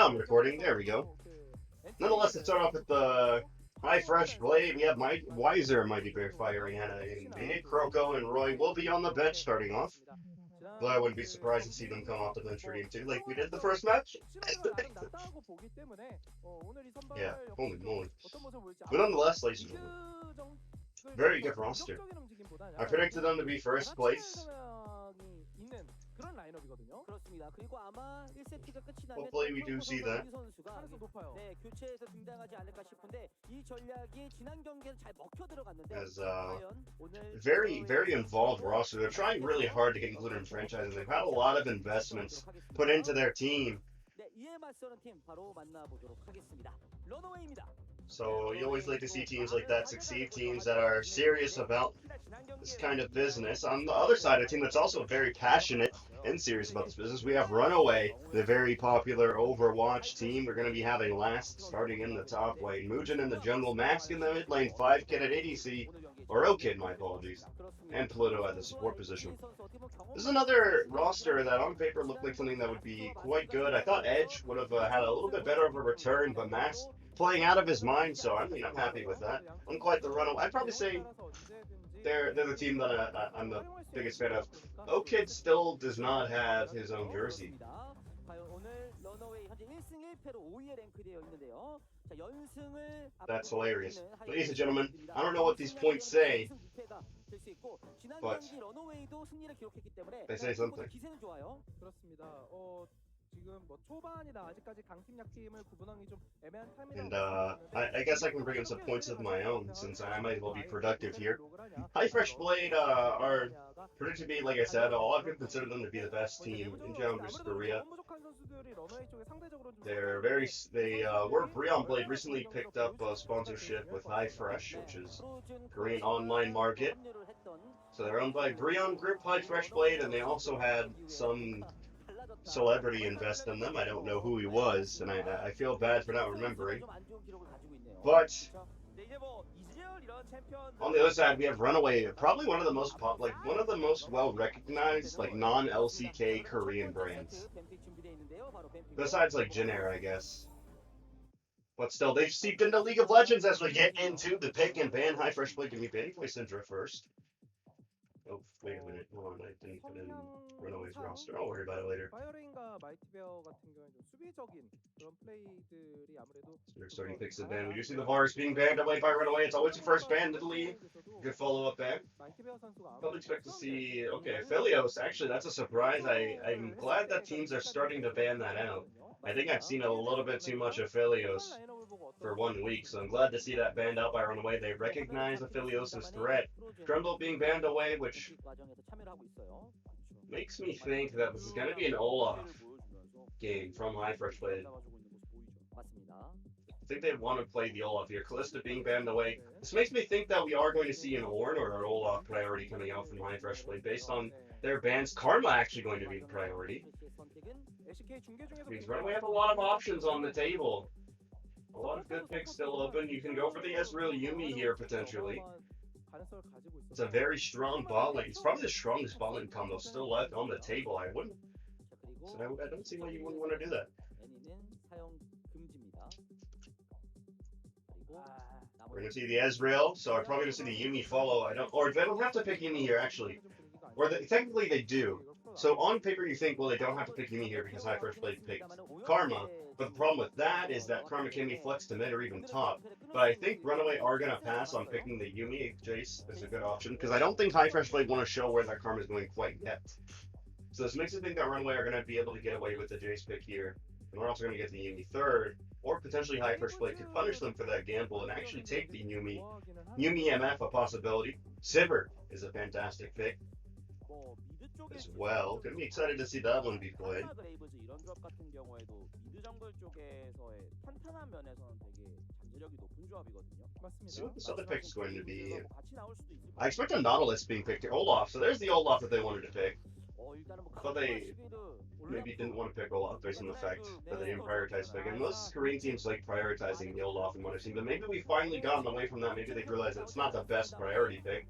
Now I'm recording. There we go. Nonetheless, to start off with the hyFresh Blade, we have Wiser and Mighty Bear firing at a mid. Kroko and Roy will be on the bench starting off. Though I wouldn't be surprised to see them come off the bench for game two, like we did the first match. Yeah, holy moly. But nonetheless, ladies and gentlemen, very good roster. I predicted them to be first place. Hopefully we do see that. As very involved roster. They're trying really hard to get included in franchises. They've had a lot of investments put into their team. So you always like to see teams like that succeed, teams that are serious about this kind of business. On the other side, a team that's also very passionate and serious about this business, we have RunAway, the very popular Overwatch team. We're going to be having Last starting in the top lane, Mugen in the jungle, Mask in the mid lane, 5Kid at ADC, or O-Kid, my apologies, and Pluto at the support position. This is another roster that on paper looked like something that would be quite good. I thought Edge would have had a little bit better of a return, but Mask playing out of his mind, so I'm happy with that. I'm quite the RunAway. I'd probably say they're the team that I'm the biggest fan of. O-Kid still does not have his own jersey. That's hilarious. Ladies and gentlemen, I don't know what these points say, but they say something. And I guess I can bring in some points of my own since I might as well be productive here. hyFresh Blade are predicted to be, like I said, a lot of people consider them to be the best team in Japan versus Korea. They were Breon Blade recently picked up a sponsorship with hyFresh, which is Korean online market. So they're owned by Breon Group, hyFresh Blade, and they also had some celebrity invest in them. I don't know who he was, and I feel bad for not remembering. But on the other side, we have RunAway, probably one of the most well recognized non-LCK Korean brands. Besides Jin-Air, I guess. But still, they've seeped into League of Legends as we get into the pick and ban. hyFresh Blade can be banned. Play Syndra first. Oh, wait a minute. Hold on, I didn't put in RunAway's roster. I'll worry about it later. So we're starting picks and ban. We do see the Vars being banned away by RunAway. It's always the first ban to the league. Good follow-up ban. Probably expect to see... Okay, Philios. Actually, that's a surprise. I'm glad that teams are starting to ban that out. I think I've seen a little bit too much of Philios for 1 week, so I'm glad to see that banned out by RunAway. They recognize Philios' threat. Trundle being banned away, which makes me think that this is going to be an Olaf game from hyFresh Blade. I think they want to play the Olaf here. Kalista being banned away. This makes me think that we are going to see an Ornn or an Olaf priority coming out from hyFresh Blade based on their bans. Karma actually going to be the priority. Means RunAway have a lot of options on the table. A lot of good picks still open. You can go for the Ezreal Yuumi here potentially. It's a very strong bot lane. It's probably the strongest bot lane combo still left on the table. I don't see why you wouldn't want to do that. We're gonna see the Ezreal, so I'm probably gonna see the Yuumi follow. They don't have to pick Yuumi here actually, technically they do. So on paper you think, well, they don't have to pick Yuumi here because hyFresh Blade picked Karma. But the problem with that is that Karma can be flexed to mid or even top. But I think RunAway are going to pass on picking the Yuumi. Jace is a good option because I don't think hyFresh Blade want to show where that Karma is going quite yet. So this makes me think that RunAway are going to be able to get away with the Jace pick here. And we're also going to get the Yuumi third. Or potentially hyFresh Blade could punish them for that gamble and actually take the Yuumi. Yuumi MF, a possibility. Sivir is a fantastic pick as well. Gonna be excited to see that one be played. See what this other pick is going to be. I expect a Nautilus being picked here. Olaf. So there's the Olaf that they wanted to pick. I thought they maybe didn't want to pick Olaf based on the fact that they didn't prioritize picking. Most Korean teams like prioritizing the Olaf and what I've seen, but maybe we finally gotten away from that. Maybe they've realized it's not the best priority pick.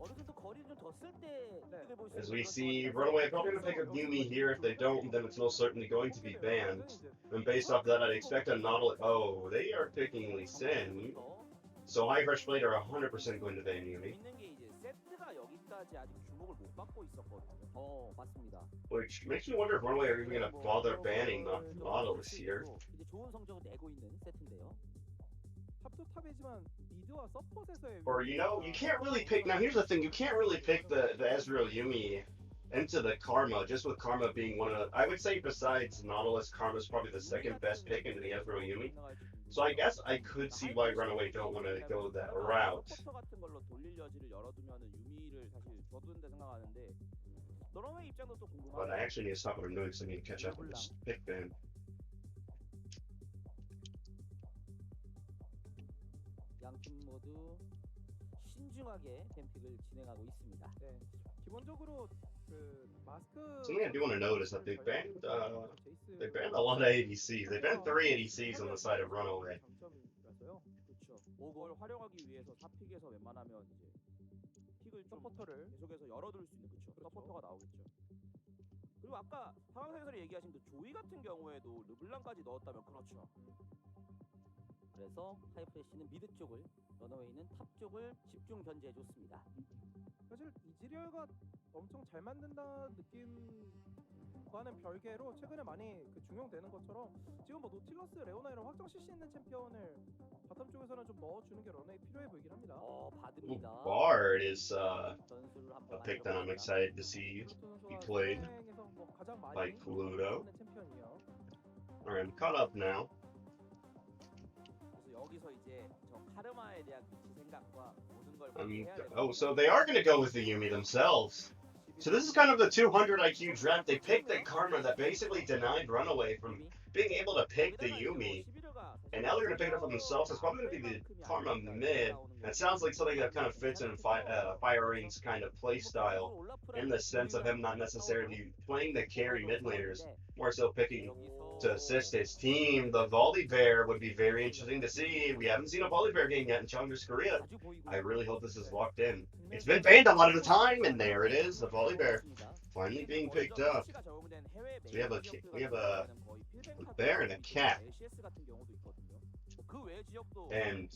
As we see, Runaway probably going to pick up Yumi here. If they don't, then it's most certainly going to be banned. And based off that, I'd expect a Nautilus. Oh, they are picking Lee Sin. So hyFresh Blade are 100% going to ban Yumi. Which makes me wonder if Runaway are even going to bother banning Nautilus here. Or, you know, you can't really pick. Now, here's the thing: you can't really pick the Ezreal Yumi into the Karma, just with Karma being one of the. I would say, besides Nautilus, Karma's probably the second best pick into the Ezreal Yumi. So I guess I could see why Runaway don't want to go that route. But I actually need to stop what I'm doing because I need to catch up on this pick ban. 양팀 모두 신중하게 뱀픽을 진행하고 있습니다. 네, 기본적으로 그 마스크. Something I do want to note is that they banned a lot of ADCs. They banned 3 ADCs on the side of Runaway. 그렇죠. 그걸 활용하기 위해서 4픽에서 웬만하면 이제 픽을 서포터를 계속해서 열어둘 수 있는 그렇죠. 서포터가 나오겠죠. 그리고 아까 상황에서 얘기하신 그 조이 같은 경우에도 르블랑까지 넣었다면 그렇죠. 그래서 하이프레시는 미드 쪽을, 러너웨이는 탑 쪽을 집중 견제해줬습니다. 사실 이즈리얼과 엄청 잘 만든다는 느낌과는 별개로 최근에 많이 그 중용되는 것처럼 지금 뭐 노틸러스, 레오나 이런 확정 CC 있는 챔피언을 바텀 쪽에서는 좀 넣어주는 게 러너웨이 필요해 보이긴 합니다. 받습니다. Bard is a pick that I'm excited to see be played by Pluto. Alright, I'm caught up now. Oh, so they are going to go with the Yumi themselves. So this is kind of the 200 IQ draft. They picked the Karma that basically denied Runaway from being able to pick the Yumi. And now they're going to pick it up for themselves. It's probably going to be the Karma mid. It sounds like something that kind of fits in Firering's kind of play style, in the sense of him not necessarily playing the carry mid laners, more so picking to assist his team. The Volibear would be very interesting to see. We haven't seen a Volibear game yet in Challengers Korea. I really hope this is locked in. It's been banned a lot of the time, and there it is, the Volibear finally being picked up. So we have a bear and a cat. And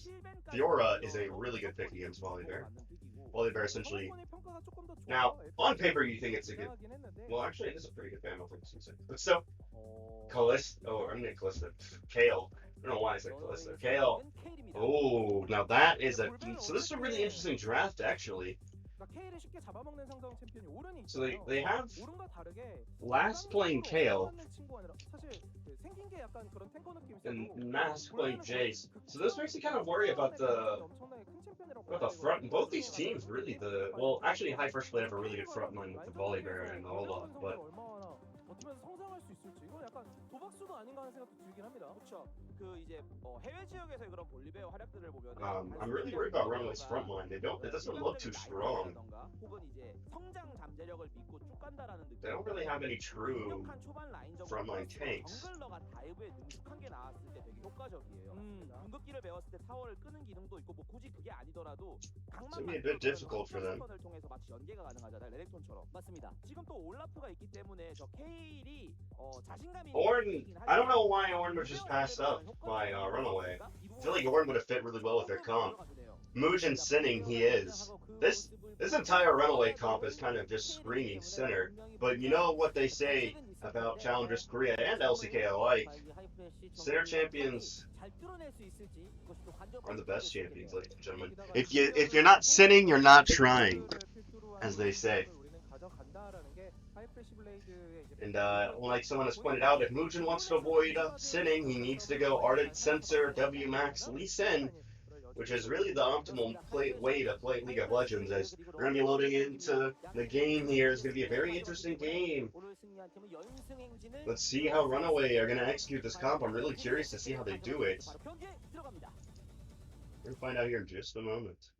Fiora is a really good pick against Volibear. Volibear essentially. Now, on paper, you think it's a good. Well, actually, it is a pretty good ban, I think. But still, Callisto. Oh, I'm going to Callisto. Kale. I don't know why I said Callisto. Kale. Oh, now that is a. So this is a really interesting draft, actually. So they have last playing Kale and Mask playing Jace. So this makes me kind of worry about the front. And both these teams really well actually hyFresh play have a really good front line with the Volibear and the Olaf, but I'm really worried about Runaway's front line. It doesn't look too strong. They don't really have any true frontline tanks. It's going to be a bit difficult for them. Ornn, I don't know why Ornn was just passed up by Runaway. I feel like Ornn would have fit really well with their comp. Muujin sinning he is. This entire Runaway comp is kind of just screaming sinner. But you know what they say about Challengers Korea and LCK alike. Sinner champions are the best champions, ladies and gentlemen. If you're not sinning, you're not trying, as they say. And like someone has pointed out, if Muujin wants to avoid sinning, he needs to go Ardent Sensor, W Max, Lee Sin, which is really the optimal way to play League of Legends. As we're going to be loading into the game here, it's going to be a very interesting game. Let's see how Runaway are going to execute this comp. I'm really curious to see how they do it. We're going to find out here in just a moment.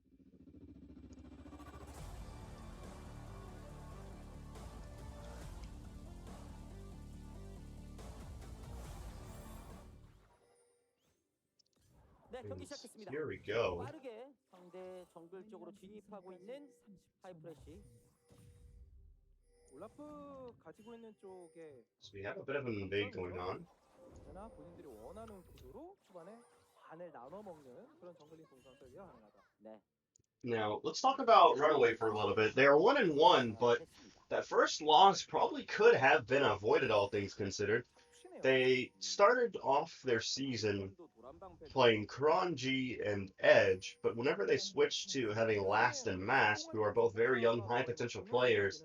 네, 경기 시작했습니다. Here we go. 빠르게 상대 정글 쪽으로 진입하고 있는 하이프레시. 올라프 가지고 있는 쪽에 So we have a bit of an invade going on. 그러나 본인들이 원하는 구도로 초반에 반을 나눠 먹는 그런 정글링 동선 설계가 가능하다. 네. Now, let's talk about RunAway for a little bit. They are 1-1, but that first loss probably could have been avoided, all things considered. 푸시네요. They started off their season playing Kronji and Edge, but whenever they switched to having Last and Mask, who are both very young, high potential players,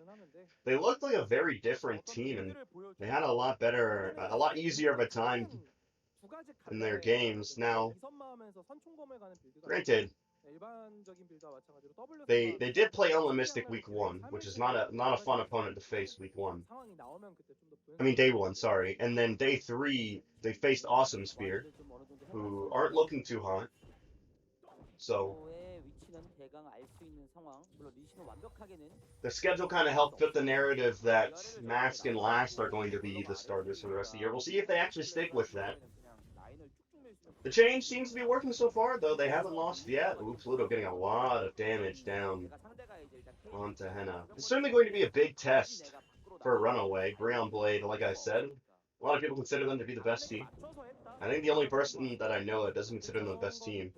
they looked like a very different team, and they had a lot better, a lot easier of a time in their games. Now, granted, they did play Unlimited week 1, which is not a fun opponent to face week 1. I mean day 1, sorry. And then day 3, they faced Awesome Spear, who aren't looking too hot. So the schedule kind of helped fit the narrative that Mask and Last are going to be the starters for the rest of the year. We'll see if they actually stick with that. The change seems to be working so far, though. They haven't lost yet. Ooh, Pluto getting a lot of damage down onto Henna. It's certainly going to be a big test for RunAway. Breon Blade, like I said, a lot of people consider them to be the best team. I think the only person that I know that doesn't consider them the best team.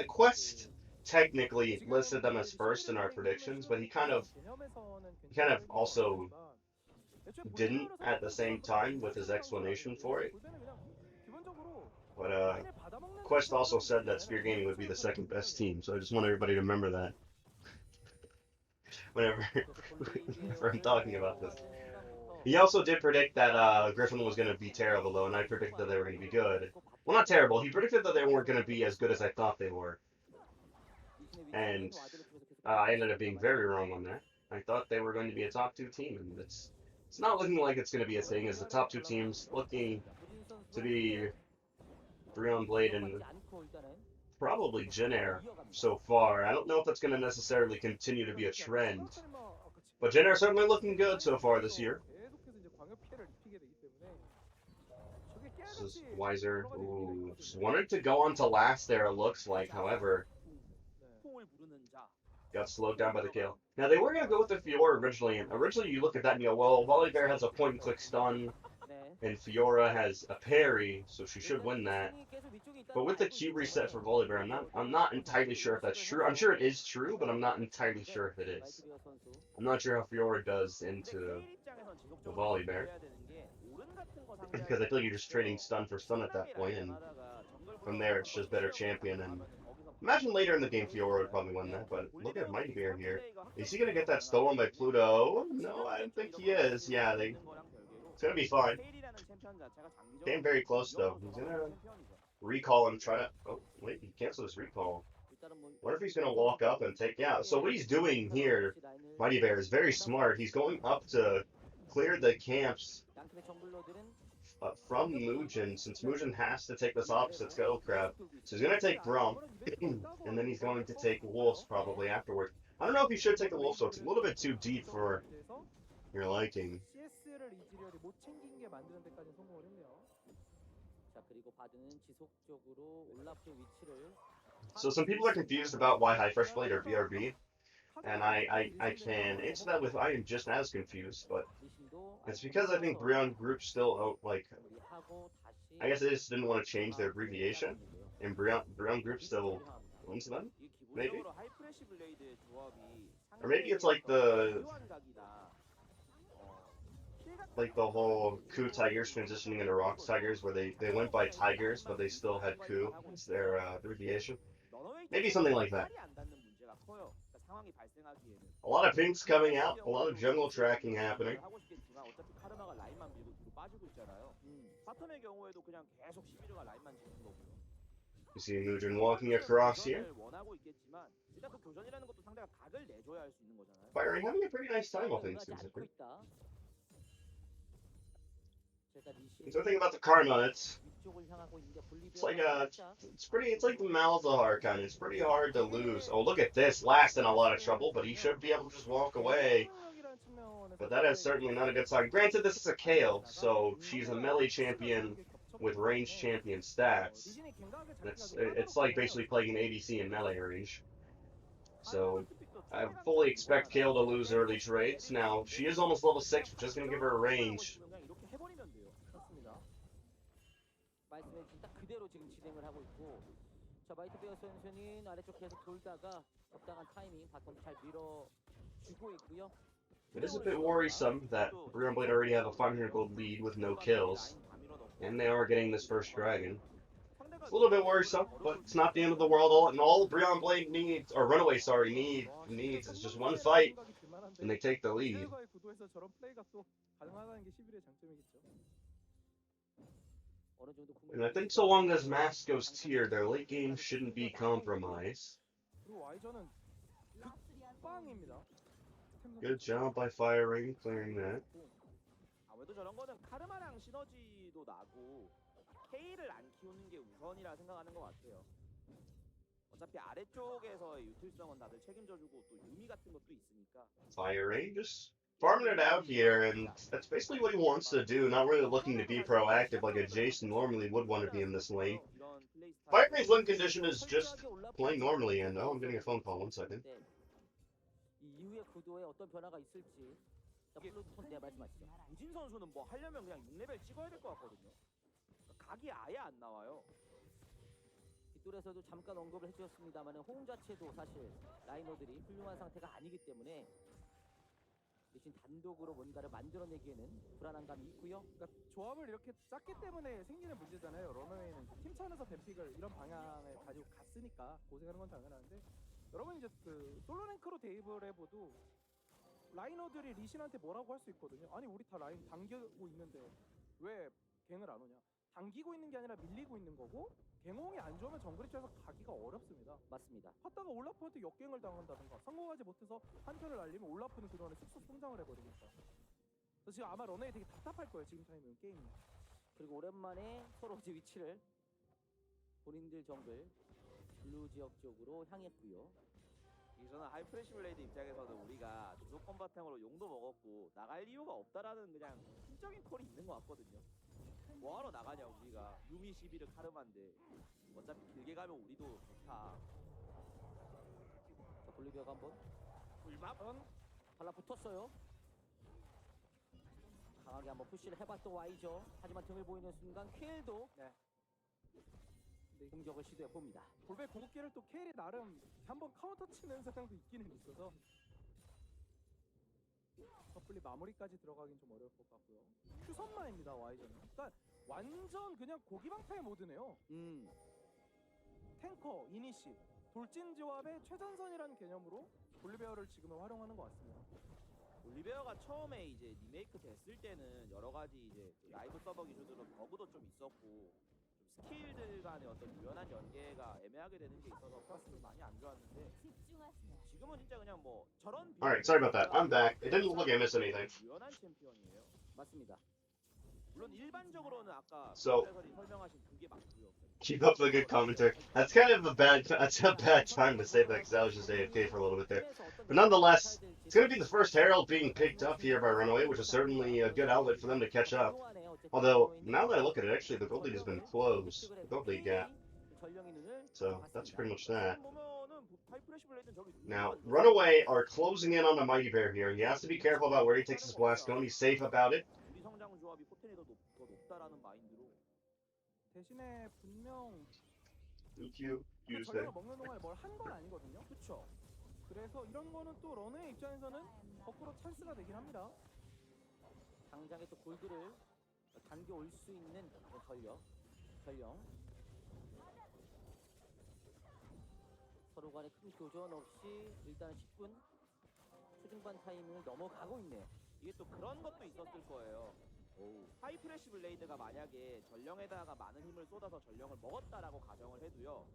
Quest technically listed them as first in our predictions, but he kind of also didn't at the same time with his explanation for it. But Quest also said that Spear Gaming would be the second best team, so I just want everybody to remember that whenever I'm talking about this. He also did predict that Griffin was going to be terrible, though, and I predicted that they were going to be good. Well, not terrible. He predicted that they weren't going to be as good as I thought they were. And I ended up being very wrong on that. I thought they were going to be a top 2 team, and it's not looking like it's going to be a thing, as the top 2 teams looking to be Breon Blade and probably Jin so far. I don't know if that's going to necessarily continue to be a trend, but Jin certainly looking good so far this year. This is Wiser. Ooh, just wanted to go on to Last there, it looks like. However, got slowed down by the kill. Now, they were going to go with the Fiora originally, and originally you look at that and you go, well, Volibear has a point-and-click stun, and Fiora has a parry, so she should win that. But with the Q reset for Volibear, I'm not entirely sure if that's true. I'm sure it is true, but I'm not entirely sure if it is. I'm not sure how Fiora does into the Volibear, because I feel like you're just trading stun for stun at that point, and from there it's just better champion. And imagine later in the game Fiora would probably win that, but look at Mighty Bear here. Is he going to get that stolen by Pluto? No, I don't think he is. Yeah, it's going to be fine. Came very close, though. He's going to recall and try to... Oh, wait, he canceled his recall. What if he's going to walk up and take... Yeah, so what he's doing here, Mighty Bear, is very smart. He's going up to clear the camps from Mugen, since Mugen has to take this opposite Scuttle Crab. So he's going to take Brum, and then he's going to take Wolves probably afterwards. I don't know if he should take the Wolves, so it's a little bit too deep for your liking. So some people are confused about why hyFresh played or BRB, and I can answer that with I am just as confused, but it's because I think Breon Group still, I guess they just didn't want to change their abbreviation, and Breon Group still owns them, maybe? Or maybe it's like the whole Coup Tigers transitioning into Rock Tigers, where they went by Tigers, but they still had Coup as their abbreviation. Maybe something like that. A lot of pinks coming out, a lot of jungle tracking happening. You see Mugen walking across here. Firing, having a pretty nice time, all things considered. So the thing about the Karma, it's like it's like the Malzahar kind. It's pretty hard to lose. Oh, look at this, Last in a lot of trouble, but he should be able to just walk away. But that is certainly not a good sign. Granted, this is a Kale, so she's a melee champion with range champion stats. 리신이 갱각을 잡기가 It's 좀 like 까다롭거든요. basically playing an ADC in melee range. So 스픽도 I 충분한 fully 타이밍 expect 보잖아요. Kale to lose early trades. Now, she is almost level 6, which is going to give her a range. 그냥 이렇게 해버리면 돼요. 그렇습니다. 말씀해주신 딱 그대로 지금 진행을 하고 있고, 자 마이트베어 선수는 아래쪽 계속 돌다가 적당한 타이밍 바텀도 잘 밀어주고 있고요. It is a bit worrisome that Brunblade already have a 500 gold lead with no kills, and they are getting this first dragon. It's a little bit worrisome, but it's not the end of the world. All Brunblade needs, or Runaway, sorry, needs is just one fight, and they take the lead. 최일과의 구도에서 저런 플레이가 또 가능하다는 게 11의 장점이겠죠. 어느 정도 And I think so long as Mask goes tier, their late game shouldn't be compromised. 그리고 와이저는 빵입니다. Good job by Firing, clearing that. 아무래도 저런 거는 카르마랑 시너지도 나고 K를 안 키우는 게 우선이라 생각하는 것 같아요. 어차피 아래쪽에서의 유틸성은 다들 책임져주고 또 유미 같은 것도 있으니까. Firing, just farming it out here, and that's basically what he wants to do, not really looking to be proactive like a Jason normally would want to be in this lane. Firing's win condition is just playing normally, and oh, I'm getting a phone call, 1 second. 이 이후의 구도에 어떤 변화가 있을지. 자, 플루톤 네 말씀하시죠. 우진 선수는 뭐 하려면 그냥 6레벨 찍어야 될 것 같거든요. 각이 아예 안 나와요. 뒷돌에서도 잠깐 언급을 해주셨습니다만 호응 자체도 사실 라이너들이 훌륭한 상태가 아니기 때문에 대신 단독으로 뭔가를 만들어내기에는 불안한 감이 있고요. 그러니까 조합을 이렇게 짰기 때문에 생기는 문제잖아요. 러너웨이는 팀 차원에서 뱀픽을 이런 방향을 가지고 갔으니까 고생하는 건 당연한데, 여러분 이제 그 솔로 랭크로 대입을 해봐도 라이너들이 리신한테 뭐라고 할 수 있거든요. 아니 우리 다 라인 당기고 있는데 왜 갱을 안 오냐. 당기고 있는 게 아니라 밀리고 있는 거고, 갱홍이 안 좋으면 정글 입장에서 가기가 어렵습니다. 맞습니다. 하다가 올라프한테 역갱을 당한다든가 성공하지 못해서 한편을 날리면 올라프는 그동안에 쑥쑥 성장을 해버리니까. 그래서 지금 아마 러너웨이 되게 답답할 거예요, 지금 타이밍 게임이. 그리고 오랜만에 서로 이제 위치를 본인들 정글 블루 지역 쪽으로 향했고요. 저는 하이프레시 블레이드 입장에서는 우리가 주도권 바탕으로 용도 먹었고 나갈 이유가 없다라는 그냥 심적인 콜이 있는 것 같거든요. 뭐하러 나가냐 우리가. 유미 11은 카르마인데 어차피 길게 가면 우리도 좋다. 자, 볼리비아가 한번 불만? 달라붙었어요. 강하게 한번 푸시를 해봤던 와이죠. 하지만 등을 보이는 순간 퀘일도 공격을 시도해 봅니다. 골배 궁극기를 또 케일이 나름 한번 카운터 치는 상황도 있기는 있어서 섣불리 마무리까지 들어가긴 좀 어려울 것 같고요. 큐선마입니다, 와이저는. 그러니까 완전 그냥 고기방패 모드네요. 탱커, 이니시, 돌진 조합의 최전선이라는 개념으로 볼리베어를 지금은 활용하는 것 같습니다. 올리베어가 처음에 이제 리메이크 됐을 때는 여러 가지 이제 그 라이브 서버 기준으로 버그도 좀 있었고 좀 스킬들 간의 어떤 유연한 연계가 애매하게 되는 게 있어서 플러스를 많이 안 좋았는데 지금은 진짜 그냥 뭐 저런 Alright, sorry about that. I'm back. It didn't look like I missed anything. 유연한 챔피언이에요. 맞습니다. 물론 일반적으로는 아까 So- 해설이 설명하신 그게 맞고요. Keep up the good commentary. That's kind of a bad time to say that because I was just AFK for a little bit there. But nonetheless, it's going to be the first Herald being picked up here by Runaway, which is certainly a good outlet for them to catch up. Although, now that I look at it, actually, the gold lead has been closed. The gold lead gap. So, that's pretty much that. Now, Runaway are closing in on the Mighty Bear here. He has to be careful about where he takes his blast gun. He's safe about it. 우리 성장 조합이 포텐이 더 높다라는 마인드로 대신에 분명 UQ, use 전략을 that. 먹는 동안에 뭘 한 건 아니거든요. 그쵸? 그래서 이런 거는 또 러너의 입장에서는 거꾸로 찬스가 되긴 합니다. 당장에 또 골드를 당겨올 수 있는 전령. 서로 간에 큰 교전 없이 일단 10분 초중반 타이밍을 넘어가고 있네요. 이게 또 그런 것도 있었을 거예요. 하이프레시 블레이드가 만약에 전령에다가 많은 힘을 쏟아서 전령을 먹었다라고 가정을 해도요.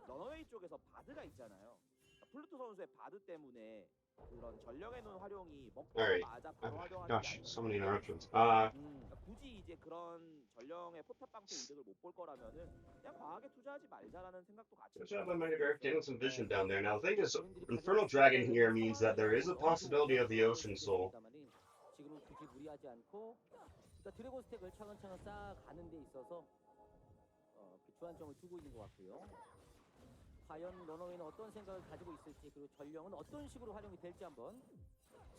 러너웨이 쪽에서 바드가 있잖아요. 그러니까 플루토 선수의 바드 때문에 그런 전령의 눈 활용이 먹자마자 바로 활용하는 Gosh, 게 so many 아니라 interruptions. 그러니까 굳이 이제 그런 전령의 포탑방패 이득을 못 볼 거라면은 그냥 과하게 투자하지 말자라는 생각도 같이 Good job by Mighty Bear getting some vision down there. Now, the thing is, Infernal Dragon here means that there is a possibility of the Ocean Soul. 지금은 굳이 무리하지 않고 그러니까 드래곤 스택을 차근차근 쌓아가는 데 있어서 주안점을 두고 있는 것 같고요. 과연 러너웨이는 어떤 생각을 가지고 있을지 그리고 전령은 어떤 식으로 활용이 될지 한번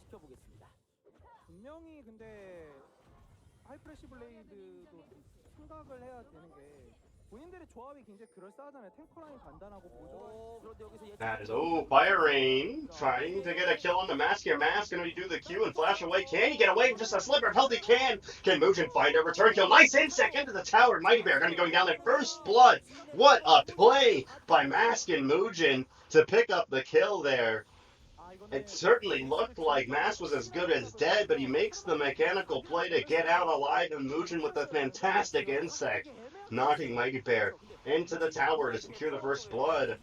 지켜보겠습니다. 분명히 근데 하이프레시 블레이드도 좀 생각을 해야 되는 게 본인들의 조합이 굉장히 그럴싸하잖아요. 탱커라인 간단하고 보조라인. 그런데 여기서 That is, Fire Rain trying to get a kill on the Mask here. Mask gonna do the Q and flash away. Can he get away with just a sliver of health? He can. Can Mugen find a return kill? Nice insect into the tower. Mighty Bear gonna be going down there. First blood. What a play by Mask and Mugen to pick up the kill there. It certainly looked like Mask was as good as dead, but he makes the mechanical play to get out alive, and Mugen with a fantastic insect, knocking Mighty Bear into the tower to secure the first blood.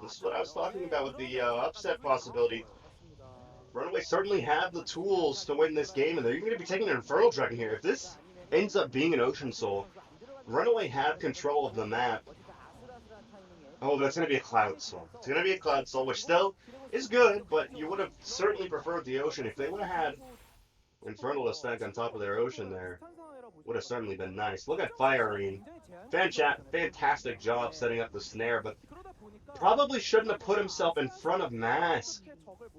This is what I was talking about with the upset possibility. RunAway certainly have the tools to win this game, and they're even going to be taking an Infernal Dragon here. If this ends up being an Ocean Soul, RunAway have control of the map. Oh, that's going to be a Cloud Soul. It's going to be a Cloud Soul, which still is good, but you would have certainly preferred the Ocean. If they would have had Infernal to stack on top of their Ocean there, would have certainly been nice. Look at Fire Rain. Fantastic job setting up the snare, but probably shouldn't have put himself in front of Mask.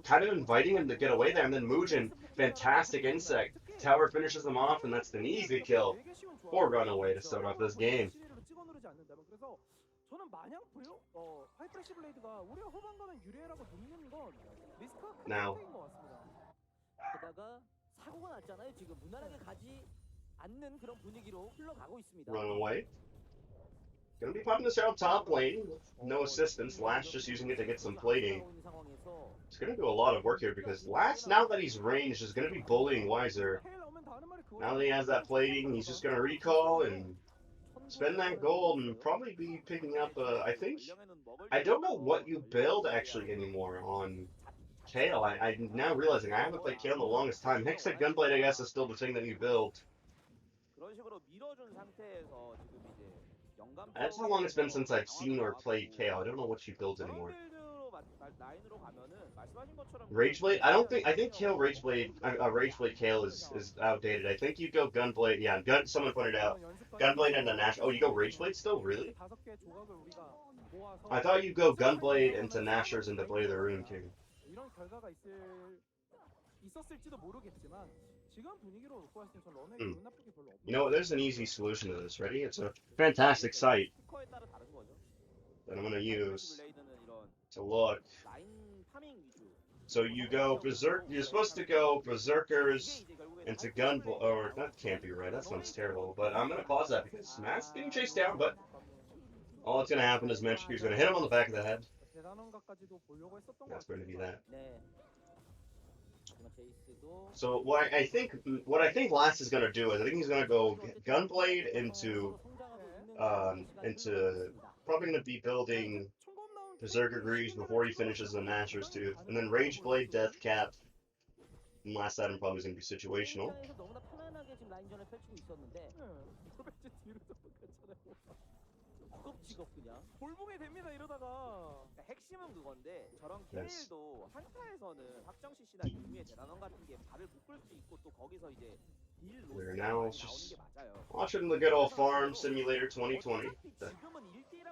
Kind of inviting him to get away there, and then Mugen, fantastic insect. Tower finishes him off, and that's an easy kill for RunAway to start off this game. Now, RunAway gonna be popping this out top lane with no assistance. Last just using it to get some plating. He's gonna do a lot of work here because Last, now that he's ranged, is gonna be bullying Wiser. Now that he has that plating, he's just gonna recall and spend that gold and probably be picking up, I don't know what you build actually anymore on Kale. I'm now realizing I haven't played Kale in the longest time. Hextech Gunblade, I guess, is still the thing that you build. That's how long it's been since I've seen or played Kale. I don't know what she builds anymore. Rageblade? I think Kale Rageblade Kale is outdated. I think you go Gunblade, yeah, someone pointed out. Gunblade and the Nash. Oh, you go Rageblade still? Really? I thought you go Gunblade into Nashers into Blade of the Rune King. You know what, there's an easy solution to this. Ready? It's a fantastic site that I'm going to use to look. So you go Berserk, you're supposed to go Berserkers into Gunblade, or that can't be right, that sounds terrible, but I'm going to pause that because Matt's being chased down, but all that's going to happen is Manchuku's going to hit him on the back of the head. That's going to be that. So what I think Last is gonna do is I think he's gonna go Gunblade into probably gonna be building Berserker Greaves before he finishes the Nashor's Tooth, and then Rageblade, Deathcap, and last item probably is gonna be situational. 골봉이 됩니다 이러다가. 핵심은 그건데 저런 케일도 한타에서는 확정 CC나 유미의 대단원 같은 게 발을 묶을 수 있고 또 거기서 이제 딜 로스 나오는 게 맞아요. Watching the good old Farm Simulator 2020.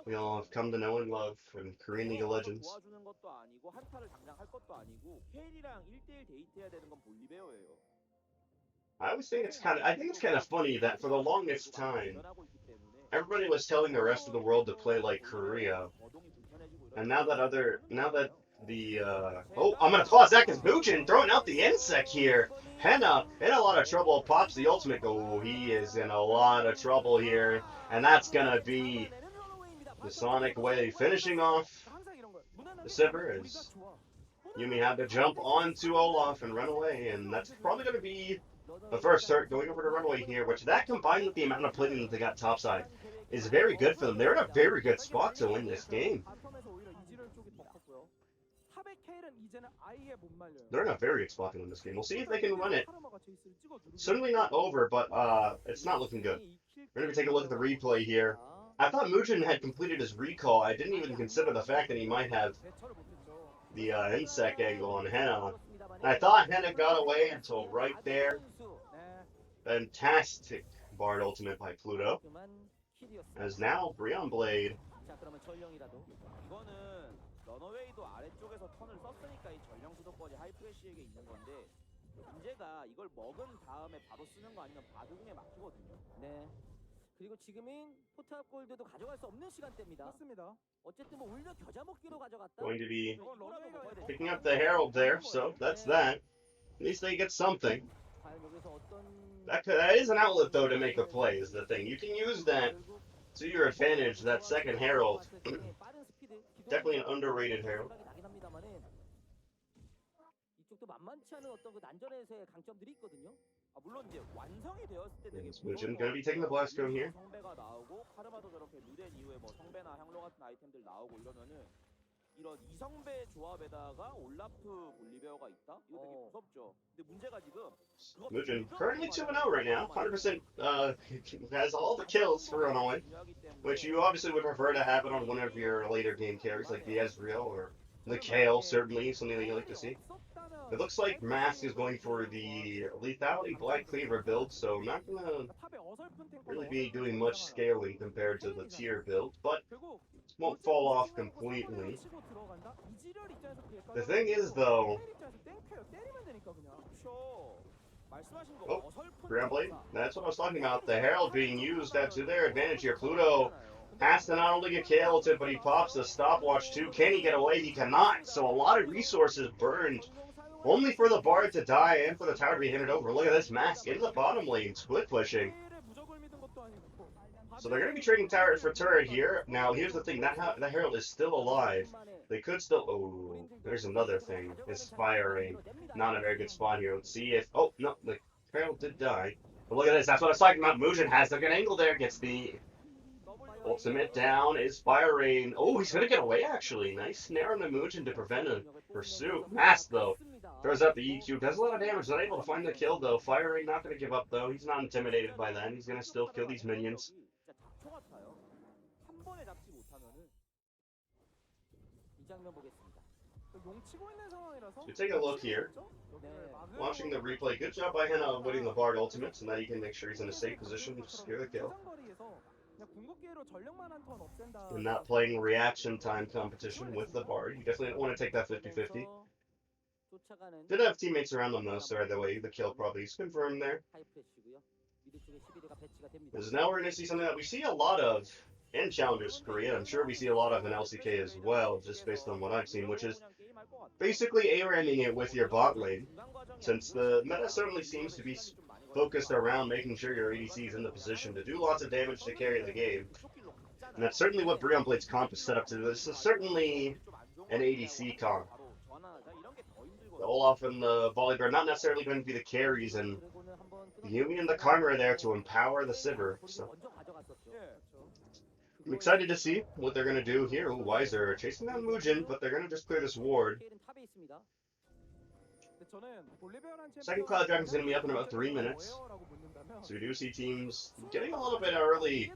We all have come to know and love from Korean League of Legends. 도와주는 것도 아니고 한타를 당장 할 것도 아니고 케일이랑 1대1 데이트해야 되는 건 볼리베어예요. I think it's kind of funny that for the longest time, everybody was telling the rest of the world to play like Korea, and now that I'm gonna pause that because Mugen throwing out the insect here. Henna in a lot of trouble. Pops the ultimate. Oh, he is in a lot of trouble here, and that's gonna be the Sonic Wave finishing off the Sivir as Yumi had to jump onto Olaf and run away, and that's probably gonna be the first start going over to RunAway here, which that combined with the amount of plating that they got topside is very good for them. They're in a very good spot to win this game. They're in a very good spot to win this game. We'll see if they can win it. Certainly not over, but it's not looking good. We're going to take a look at the replay here. I thought Mugen had completed his recall. I didn't even consider the fact that he might have the insect angle on Henna. I thought Henna got away until right there. Fantastic Bard ultimate by Pluto. 스피드였어. as now Breon Blade 자, 그러면 전령이라도. 이거는 런어웨이도 아래쪽에서 턴을 썼으니까 이 전령 주도권이 하이프레쉬에게 있는 건데 문제가 이걸 먹은 다음에 바로 쓰는 거 아니면 바둑궁에 막히거든요. 네. 그리고 지금은 포탑 골드도 가져갈 수 없는 시간대입니다. 맞습니다. 어쨌든 뭐 울려 겨자 먹기로 가져갔다. going to be 이건 런어웨이가 picking up the Herald there, so that's that. At least they get something. 과연 여기서 어떤 That is an outlet though to make a play is the thing. You can use that to your advantage. That second Herald, definitely an underrated Herald. 이쪽도 만만치 않은 어떤 그 난전에서의 강점들이 있거든요. 아 물론 이제 완성이 되었을 때 되게 Yes, Mugen gonna be taking the blast cone here. 성배가 나오고 카르마도 저렇게 루덴 이후에 뭐 성배나 향로 같은 아이템들 나오고 이러면은 이런 이성배 조합에다가 올라프 볼리베어가 있다? 이거 되게 무섭죠. 근데 문제가 지금 그거 Mugen currently 2-0 right now. 100% has all the kills for Runaway, 중요하기 때문에 which you obviously would prefer to have it on one of your later game carries like the Ezreal or the Kale, certainly something that you like to see. It looks like Mask is going for the Lethality Black Cleaver build, so I'm not gonna really be doing much scaling compared to the tier build, but won't fall off completely. The thing is, though, 그렇죠. 말씀하신 거 Oh, 어설픈 Ground Blade, 거다. that's what I was talking about. The Herald being used to their advantage here. Pluto has to not only get killed, but he pops the stopwatch too. Can he get away? He cannot. So a lot of resources burned. Only for the Bard to die and for the tower to be handed over. Look at this Mask in the bottom lane, split pushing. So they're going to be trading turret for turret here. Now, here's the thing. That Herald is still alive. They could still... Oh, there's another thing. It's firing. Not a very good spot here. Let's see if... Oh, no. The Herald did die. But look at this. That's what I was talking about. Mugen has the good angle there. Gets the ultimate down. Is Fire Rain... Oh, he's going to get away, actually. Nice snare on the Mugen to prevent a pursuit. Mask, though. Throws out the EQ. Does a lot of damage. Not able to find the kill, though. Fire Rain not going to give up, though. He's not intimidated by that. He's going to still kill these minions. 진짜 잡초 같아요. 한 번에 잡지 못하면은 이 장면 보겠습니다. 용치고 있는 상황이라서 So take a look here. Watching the replay. Good job by Henna avoiding the Bard ultimate, so now you can make sure he's in a safe position to secure the kill. And not playing reaction time competition with the Bard. You definitely don't want to take that 50-50. Did have teammates around them though, so either way, the kill probably is confirmed there. Because now we're going to see something that we see a lot of in Challengers Korea. I'm sure we see a lot of in LCK as well, just based on what I've seen, which is basically A-ramming it with your bot lane. Since the meta certainly seems to be focused around making sure your ADC is in the position to do lots of damage to carry the game. And that's certainly what Breon Blade's comp is set up to do. This is certainly an ADC comp. The Olaf and the Volibear are not necessarily going to be the carries, and the Yumi and the Karma are there to empower the Sivir. So I'm excited to see what they're going to do here. Ooh, Weiser chasing down Mugen, but they're going to just clear this ward. Second Cloud Dragon's going to be up in about 3 minutes. So we do see teams getting a little bit early.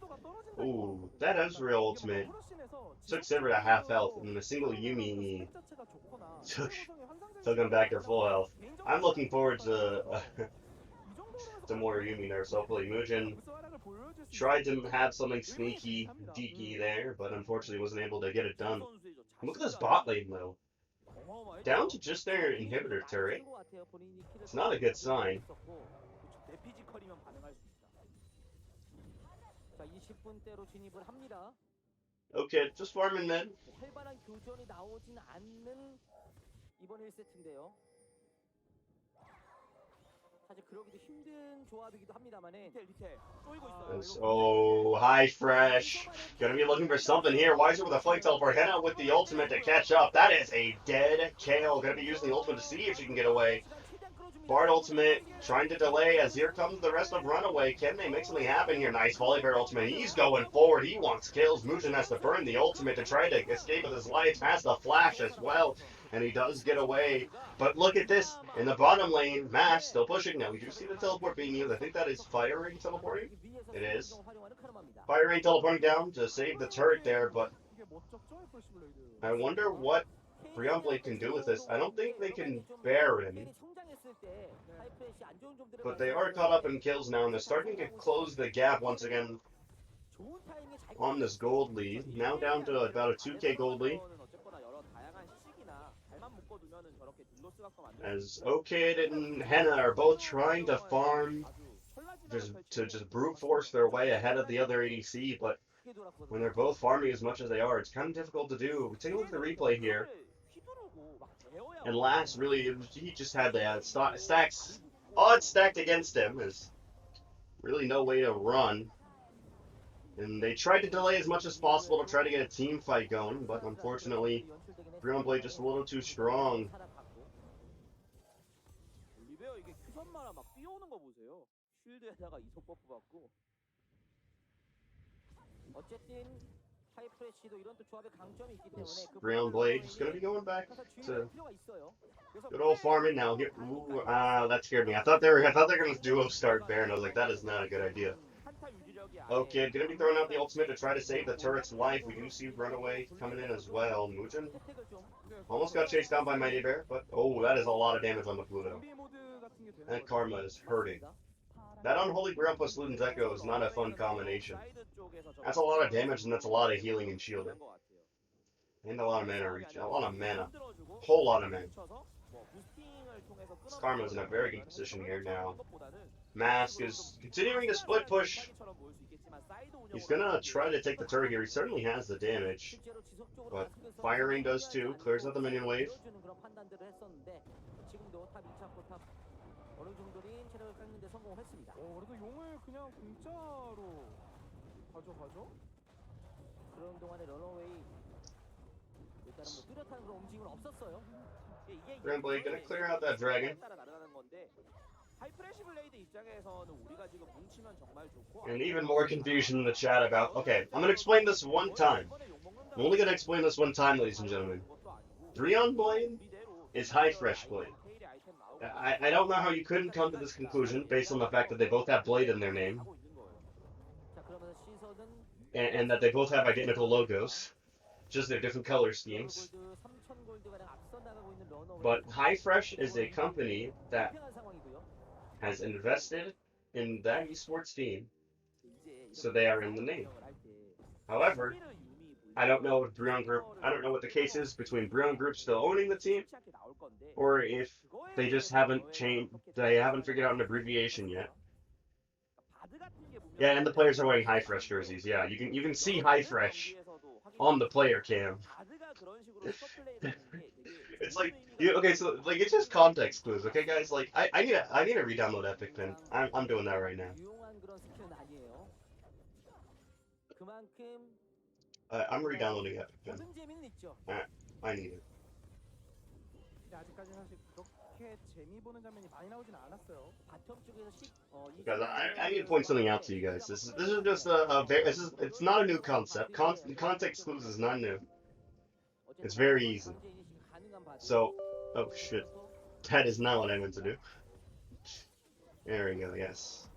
Ooh, that Ezreal ultimate took Sivir to half health, and a single Yumi took him back to full health. I'm looking forward to more Yumi nerfs. Hopefully Mugen tried to have something sneaky, deaky there, but unfortunately wasn't able to get it done. Look at this bot lane though. Down to just their inhibitor turret. It's not a good sign. Okay, just farming mid. 이번 1세트인데요. 사실 그러기도 힘든 조합이기도 합니다만은 Oh, hyFresh. Gonna be looking for something here. Weiser with a flight teleport. Henna with the ultimate to catch up. That is a dead Kale. Gonna be using the ultimate to see if she can get away. Bard ultimate trying to delay as here comes the rest of RunAway. Can they make something happen here? Nice Volibear ultimate. He's going forward. He wants kills. Mugen has to burn the ultimate to try to escape with his life. Has the flash as well. And he does get away. But look at this. In the bottom lane, Mash still pushing. Now, we do see the teleport being used. I think that is Fire Ring teleporting. It is. Fire Ring teleporting down to save the turret there, but I wonder what Breon Blade can do with this. I don't think they can Baron, but they are caught up in kills now, and they're starting to close the gap once again 좋은 타이밍에 잘 on this gold lead. Now down to about a 2K gold lead. 어쨌거나 여러 다양한 시기나 잘만 묶어두면은 저렇게 딜로스 각도 만들 As Okid and Henna are both trying to farm just brute force their way ahead of the other ADC, but 크게 돌았거든요. when they're both farming as much as they are, it's kind of difficult to do. Take a look at the replay here. 휘두르고 막 대어야 And last, really, he just had the stacks, odds stacked against him. There's really no way to run. And they tried to delay as much as possible to try to get a team fight going, but unfortunately, Breon Blade just a little too strong. 올리베어 이게 큐선마라 막 뛰어오는 거 보세요. 쉴드에다가 이속 버프 받고 어쨌든 하이프레시도 이런 또 조합의 강점이 있기 때문에 This 그 Breon Blade just gonna be going back 가서 to 주의할 필요가 있어요. good old farming now. Ooh, that scared me. I thought they were gonna duo start Baron. I was like, that is not a good idea. 한타 유지력이 아예 Okay, gonna be throwing out the ultimate to try to save the turret's life. We do see Runaway coming in as well. Mujin 혜택을 좀 almost got chased down by Mighty Bear, but oh, that is a lot of damage on the Pluto. MB 모드 같은 게 되는 That 거죠. karma is hurting. That Unholy Grail plus Luden's Echo is not a fun combination. 사이드 쪽에서 저 That's a lot of damage and that's a lot of healing and shielding. 것 같아요. And a lot of mana reach. A lot of mana. 흔들어주고 Whole lot of mana. 붙여서 뭐 부스팅을 통해서 This Karma's in a very good position here now. 것보다는 Mask is continuing to split push. He's gonna try to take the turret here. He certainly has the damage. 실제로 지속적으로 But 마스크 firing does too. Clears out the minion wave. 보여주는 그런 판단들을 했었는데 지금도 탑 2차 포탑 어느 정도인 체력을 깎는 데 성공했습니다. 그래도 용을 그냥 공짜로 가져가죠? 그런 동안에 런어웨이 일단은 뭐 뚜렷한 그런 움직임은 없었어요. 이게 Breon Blade gonna clear out that dragon. 따라 날아가는 건데 하이프레시 블레이드 입장에서는 우리가 지금 뭉치면 정말 좋고 And even more confusion in the chat about. Okay, I'm gonna explain this one time. I'm only gonna explain this one time, ladies and gentlemen. Breon Blade is hyFresh Blade. I don't know how you couldn't come to this conclusion based on the fact that they both have Blade in their name 자 그러면서 시선은 and that they both have identical logos, just their different color schemes. 골드 3,000 골드 가량 앞서 나가고 있는 런어웨이. But hyFresh is a company that 불편한 상황이고요. has invested in that esports team, 이제 so they are in the name. 할 때 However, I don't know if Breon Group, I don't know what the case is between Breon Group still owning the team, or if they just haven't changed, they haven't figured out an abbreviation yet. Yeah, and the players are wearing hyFresh jerseys. Yeah, you can see hyFresh on the player cam. It's like okay, so like it's just context clues, okay, guys. Like I need to re-download Epic Pin. I'm doing that right now. 유용한 그런 스킬은 아니에요. 그만큼 I'm re-downloading Epic Pin. 보는 재미는 있죠. I need it. 근데 아직까지 사실 그렇게 재미 보는 장면이 많이 나오진 않았어요. 바텀 쪽에서 Guys, I need to point something out to you guys. This is just it's not a new concept. Context clues is not new. It's very easy. So, oh shit, that is not what I meant to do. There we go. Yes.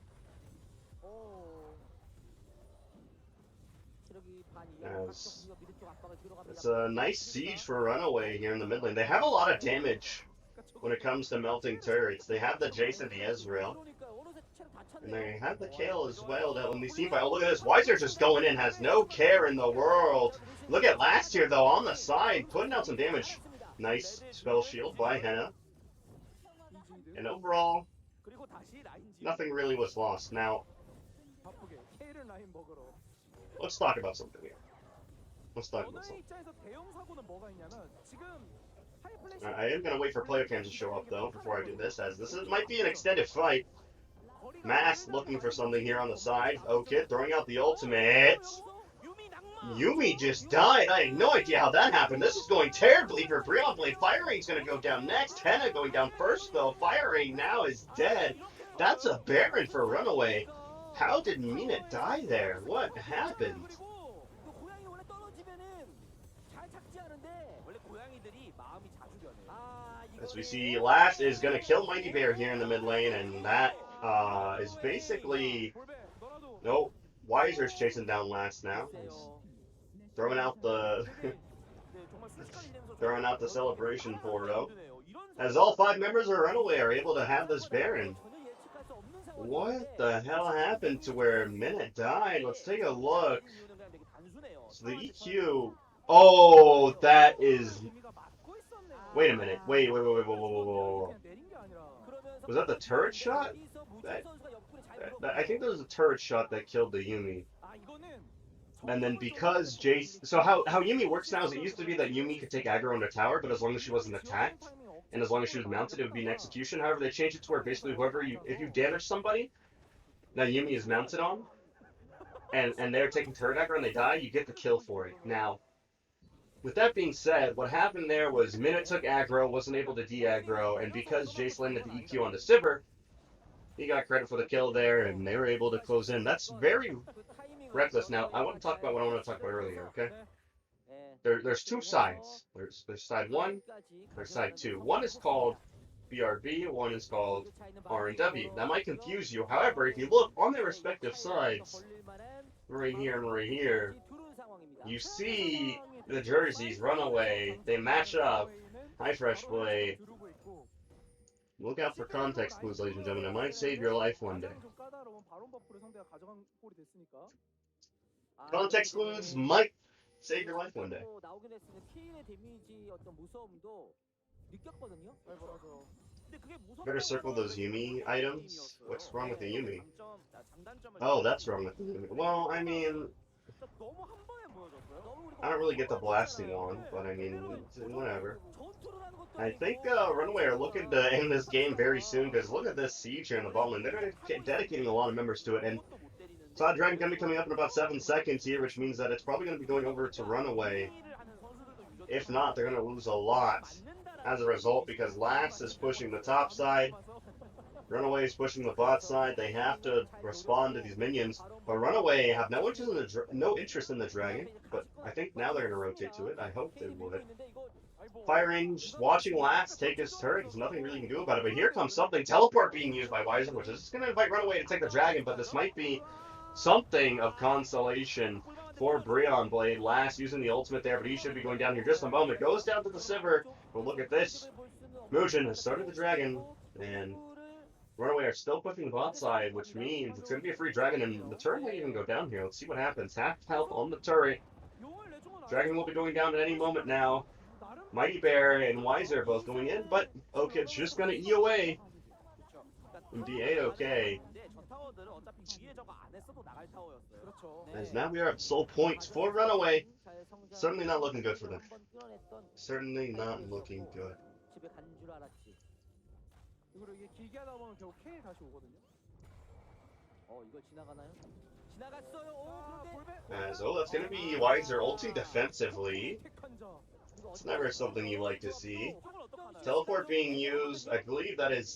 Yes. It's a nice siege for Runaway here in the mid lane. They have a lot of damage when it comes to melting turrets. They have the Jace and the Ezreal. And they have the Kale as well. That when they see by, oh look at this, Weiser's just going in, has no care in the world. Look at last year though, on the side, putting out some damage. Nice spell shield by Henna. And overall, nothing really was lost. Now, 바쁘게 K를 라인 먹으러. let's talk about something here. Let's talk about 런어웨이 something. 입장에서 대형 사고는 뭐가 있냐면 지금 하이플래시 I am gonna wait for player cams to show up though before I do this, as might be an extended fight. Mass looking for something here on the side. Okay, throwing out the ultimate. Yumi just died. I had no idea how that happened. This is going terribly for Breon Blade. Firing's gonna go down next. Henna going down first though. Firing now is dead. That's a Baron for Runaway. How did Mina die there? What happened? As we see, Last is gonna kill Mighty Bear here in the mid lane, and that is basically no. Weiser's chasing down Last now. He's throwing out the throwing out the celebration for though. As all 5 members of Runaway are able to have this Baron. What the hell happened to where Minute died? Let's take a look. So the EQ. Oh, that is. Wait a minute. Wait. Was that the turret shot? That, I think that was a turret shot that killed the Yumi. And then because Jace, so how Yumi works now is it used to be that Yumi could take aggro on the tower, but as long as she wasn't attacked, and as long as she was mounted, it would be an execution. However, they changed it to where basically if you damage somebody that Yumi is mounted on, and they're taking turret aggro and they die, you get the kill for it. Now, with that being said, what happened there was Minute took aggro, wasn't able to de-aggro, and because Jace landed the EQ on the Sivir, he got credit for the kill there, and they were able to close in. That's very reckless. Now, I want to talk about what I want to talk about earlier, okay? There's two sides. There's side one, there's side two. One is called BRB, one is called RNW. That might confuse you. However, if you look on their respective sides, right here and right here, you see the jerseys, RunAway, they match up, hyFresh play. Look out for context clues, ladies and gentlemen. It might save your life one day. Context clues might save your life one day. Better circle those Yumi items. What's wrong with the Yumi? Oh, that's wrong with the Yumi. Well, I mean, I don't really get the blasting one, but I mean, whatever. I think RunAway are looking to end this game very soon, because look at this siege here in the bottom lane. They're going to dedicating a lot of members to it, and Todd Dragon going to be coming up in about 7 seconds here, which means that it's probably going to be going over to RunAway. If not, they're going to lose a lot as a result, because Lass is pushing the top side, RunAway is pushing the bot side. They have to respond to these minions, but RunAway have no interest in the dragon. But I think now they're going to rotate to it. I hope they would. Fire range, watching Lass take his turret. There's nothing really you can do about it. But here comes something. Teleport being used by Wiser, which is going to invite RunAway to take the dragon. But this might be something of consolation for Breon Blade. Lass using the ultimate there, but he should be going down here just a moment. Goes down to the Sivir. But look at this. Mugen has started the dragon, and RunAway are still pushing the bot side, which means it's going to be a free dragon, and the turret might even go down here. Let's see what happens. Half health on the turret. Dragon will be going down at any moment now. Mighty Bear and Wiser both going in, but Okid's just going to E away. And D8 okay. As now we are at soul points for RunAway. Certainly not looking good for them. Certainly not looking good. So that's going to be Wiser ulting defensively. It's never something you like to see. Teleport being used, I believe that is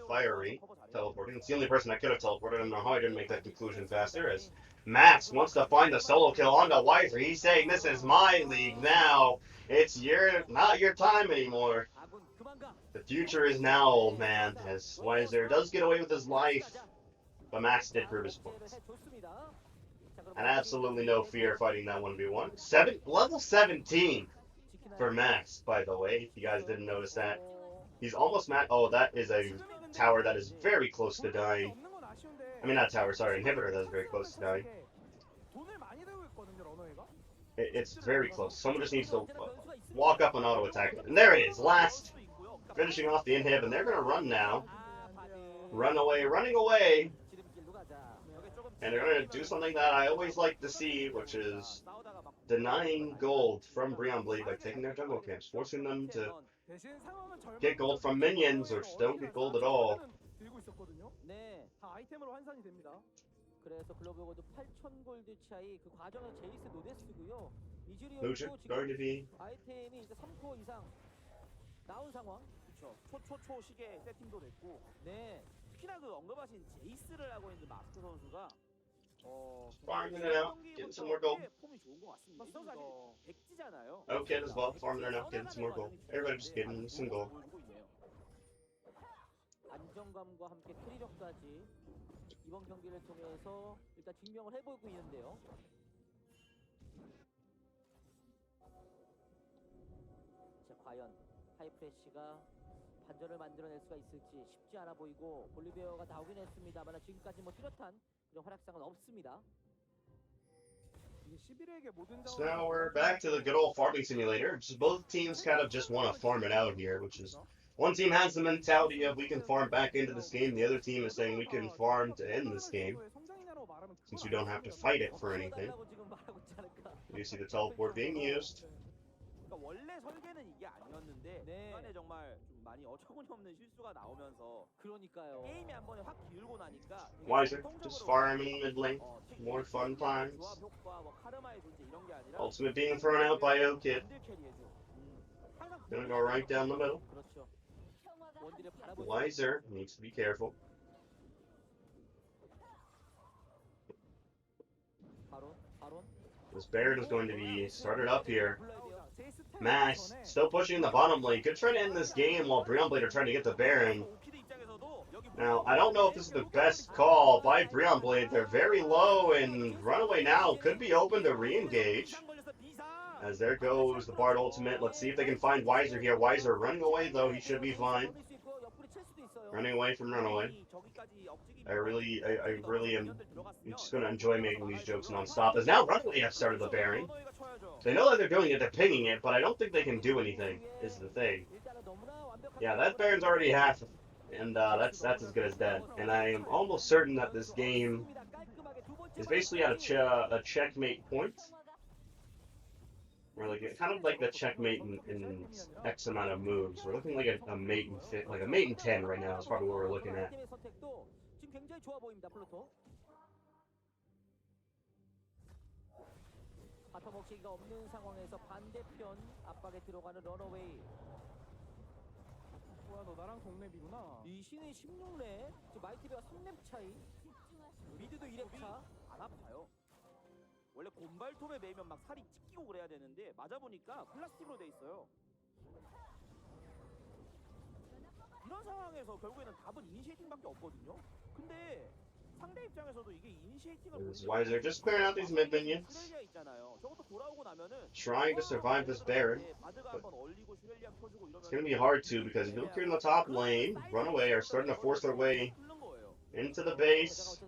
Fiery teleporting. It's the only person that could have teleported. I don't know how I didn't make that conclusion faster, as Max wants to find the solo kill onto Wiser. He's saying, this is my league now. It's not your time anymore. The future is now, old man, as Wiser does get away with his life, but Max did prove his points. And absolutely no fear fighting that 1v1. Level 17 for Max, by the way, if you guys didn't notice that. He's almost max. Oh, that is a tower that is very close to dying. I mean, not tower, sorry, inhibitor that is very close to dying. It's very close. Someone just needs to walk up and auto attack it. And there it is, last. Finishing off the inhib, and they're going to run now. RunAway, running away. And they're going to do something that I always like to see, which is denying gold from Breon Blade by taking their jungle camps, forcing them to get gold from minions, or just don't get gold at all. Mugen going to be 초초초식의 세팅도 됐고, 특히나 그 언급하신 제이스를 하고 있는 마크 선수가 farming it out, getting some more gold. 폼이 좋은 것 같습니다. 이 선수 사실 백지잖아요. Okay, as well, farming it out, getting some more gold. Everybody just getting some gold. 안정감과 함께 트리력까지 이번 경기를 통해서 일단 증명을 해보고 있는데요. 자, 과연 하이프레시가 반전을 만들어낼 수가 있을지 쉽지 않아 보이고 볼리베어가 나오긴 했습니다만 지금까지 뭐 뚜렷한 그런 활약상은 없습니다. 이게 11에게 모든 So now we're back to the good old farming simulator. Just both teams kind of just want to farm it out here, which is one team has the mentality of we can farm back into this game. The other team is saying we can farm to end this game since we don't have to fight it for anything. You see the teleport being used. 그러니까 원래 설계는 이게 아니었는데 중간에 정말 좀 많이 어처구니없는 실수가 나오면서 그러니까요. 게임이 한 번에 확 기울고 나니까 Wiser, just farming mid lane. More fun times. 조합 효과, 뭐 카르마의 존재 이런 게 아니라 Ultimate being thrown out by O-Kid. 원딜 캐리해줘. 항상 Gonna go right down the middle. 그렇죠. 원딜을 바라보고 Wiser needs to be careful. 바론 This Baron is going to be started up here. Mass still pushing in the bottom lane. Could try to end this game while Breon Blade are trying to get the Baron. 오키드 입장에서도 여기 Now, I don't know if this is the best call by Breon Blade. They're very low, and Runaway now could be open to re-engage. 비상 걸려서 비상. As there goes the Bard ultimate. Let's see if they can find Wiser here. Wiser running away, though. He should be fine. Running away from Runaway. I really am just going to enjoy making these jokes non-stop. As now Runaway have started the Baron. They know that they're doing it, they're pinging it, but I don't think they can do anything, is the thing. Yeah, that Baron's already half, and that's as good as dead. And I am almost certain that this game is basically at a checkmate point. Or like kind of like the checkmate in X amount of moves. We're looking like a mate in fit, like a mate in 10 right now is probably what we're looking at. 지금 굉장히 좋아 보입니다. 플루토. 바텀 먹히기가 없는 상황에서 반대편 압박에 들어가는 런어웨이. 와, 너 나랑 동네비구나. 이 신의 16렙, 지금 마이티비와 3렙 차이. 미드도 2렙 차. 안 아파요. 원래 곰발톱에 매면 막 살이 찢기고 그래야 되는데 맞아보니까 플라스틱으로 돼 있어요. 이런 상황에서 결국에는 답은 이니시에이팅밖에 없거든요. 근데 상대 입장에서도 이게 이니시에이팅을 This is Wiser just clearing out these mid minions. 슈렐리아 있잖아요. 저것도 돌아오고 나면은 Trying to survive this Baron. 바드가 한번 얼리고 슈렐리아 켜주고 이러면 It's going to be hard to because if you look here in the top lane, Runaway are starting to force their way into the base.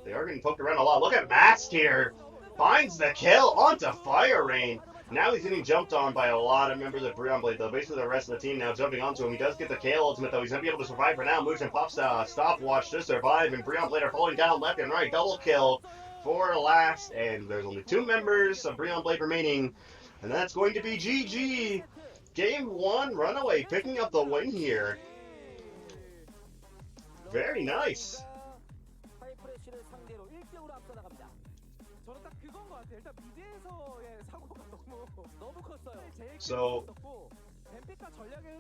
They are getting poked around a lot. Look at Mask here. Finds the kill onto Fire Rain. Now he's getting jumped on by a lot of members of Breon Blade, though. Basically, the rest of the team now jumping onto him. He does get the KO ultimate, though. He's going to be able to survive for now. Moves and pops stopwatch to survive, and Breon Blade are falling down left and right. Double kill for last, and there's only 2 members of Breon Blade remaining, and that's going to be GG. Game 1, Runaway picking up the win here. Very nice. 하이프레쉬를 상대로 1대5로 앞서 나갑니다. 저는 딱 그건 것 같아요. 일단 미드에서의 사고가 너무 컸어요. So,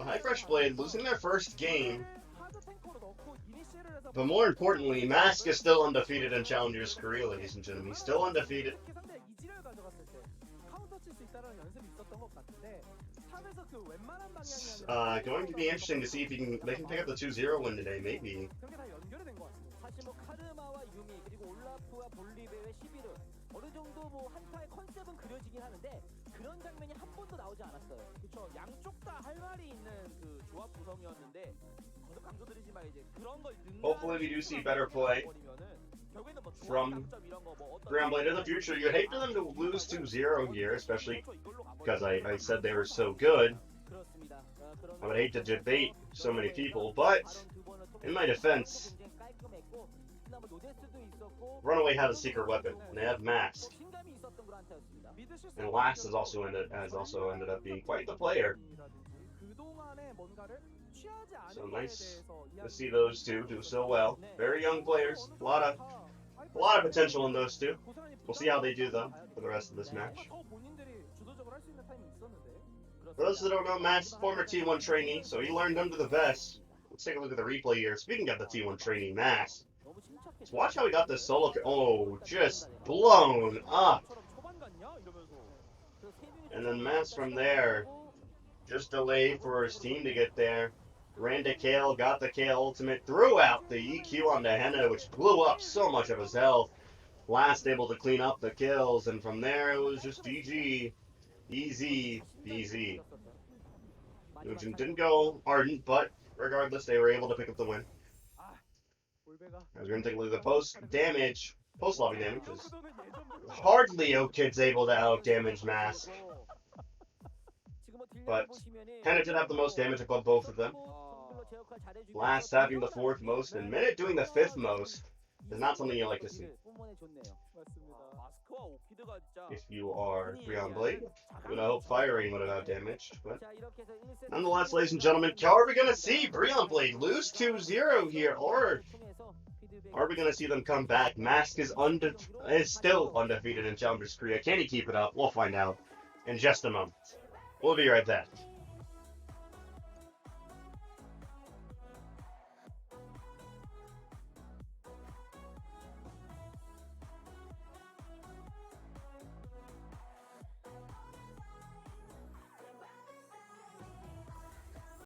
hyFresh Blade losing their first game, but more importantly, Mask is still undefeated in Challenger's career, ladies and gentlemen. He's still undefeated. It's going to be interesting to see if they can pick up the 2-0 win today, maybe. 사실 뭐 카르마와 유미 그리고 올라프와 볼리베의 11을 어느 정도 뭐 한타의 컨셉은 그려지긴 하는데 그런 장면이 한 번도 나오지 않았어요. 그렇죠. 양쪽 다 할 말이 있는 그 조합 구성이었는데 저도 강조드리지만 이제 그런 걸 Hopefully we do see better play from Breon Blade in the future. You'd hate for them to lose 2-0 here, especially because I said they were so good. I would hate to debate so many people, but in my defense, Runaway has a secret weapon, and they have Mask. And Last has also ended up being quite the player. So nice to see those two do so well. Very young players, a lot of potential in those two. We'll see how they do though for the rest of this match. For those that don't know, Mask is a former T1 trainee, so he learned under the best. Let's take a look at the replay here. Speaking of the T1 trainee, Mask. Let's watch how he got this solo. Oh, just blown up. And then Mask from there, just delayed for his team to get there. Ran to Kale, got the Kale ultimate, threw out the EQ onto Henna, which blew up so much of his health. Last able to clean up the kills, and from there it was just GG. Easy peasy. Nugent didn't go ardent, but regardless, they were able to pick up the win. 볼베가 As we're going to take a look at the post lobby damage. Is hardly Kid's able to out damage Mask, but Henna did have the most damage above both of them. Last having the 4th most, and Minute doing the 5th most is not something you like to see. 마스크와 오키드가 진짜 If you are Breon Blade, I'm going to hope Fire Rain would have out damaged, but nonetheless, ladies and gentlemen, are we going to see Breon Blade lose 2-0 here, or are we going to see them come back? Mask is still undefeated in Challengers Korea. Can he keep it up? We'll find out in just a moment. We'll be right back.